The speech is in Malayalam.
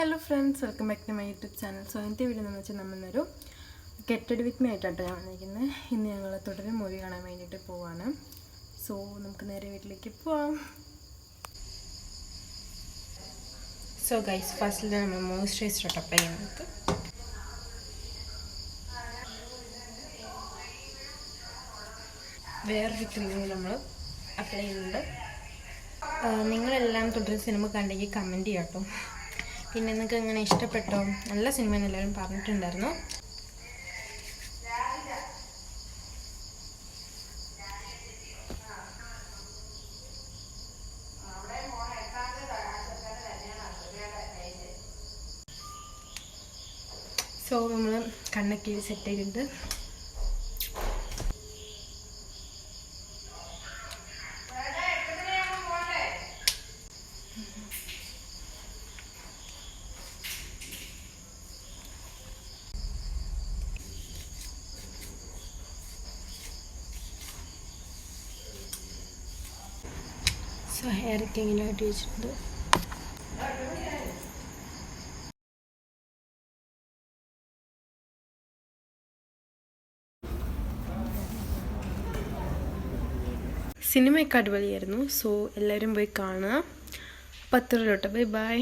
Hello friends, welcome back to my YouTube channel. So ഇന്നത്തെ വീഡിയോ എന്ന് വെച്ചാൽ നമ്മളൊരു ഗെറ്റഡ് വിത്ത് മീ ആയിട്ടാണ് ഞാൻ വന്നിരിക്കുന്നത്. ഇന്ന് ഞങ്ങൾ തുടരും മൂവി കാണാൻ വേണ്ടിയിട്ട് പോവാണ്. സോ നമുക്ക് നേരെ വീട്ടിലേക്ക് പോവാം. സോ ഗൈസ്, ഫസ്റ്റിൽ നമ്മൾ മോയ്സ്ചറൈസർ അപ്ലൈ ചെയ്യുന്നത്. വേറൊരു ക്രീം നമ്മൾ അപ്ലൈ ചെയ്യുന്നുണ്ട്. നിങ്ങളെല്ലാം തുടരും സിനിമ കണ്ടെങ്കിൽ കമൻറ്റ് ചെയ്യാം കേട്ടോ. പിന്നെ നിങ്ങൾക്ക് എങ്ങനെ ഇഷ്ടപ്പെട്ടോ? നല്ല സിനിമ എന്ന് എല്ലാവരും പറഞ്ഞിട്ടുണ്ടായിരുന്നു. സോ നമ്മൾ കണ്ണൊക്കെ സെറ്റ് ചെയ്തിട്ട് ഹെയറൊക്കെ ഇങ്ങനെ ആയിട്ട് വെച്ചിട്ടുണ്ട്. സിനിമയൊക്കെ അടിപൊളിയായിരുന്നു. സോ എല്ലാവരും പോയി കാണുക. 10 ബൈ ബൈ.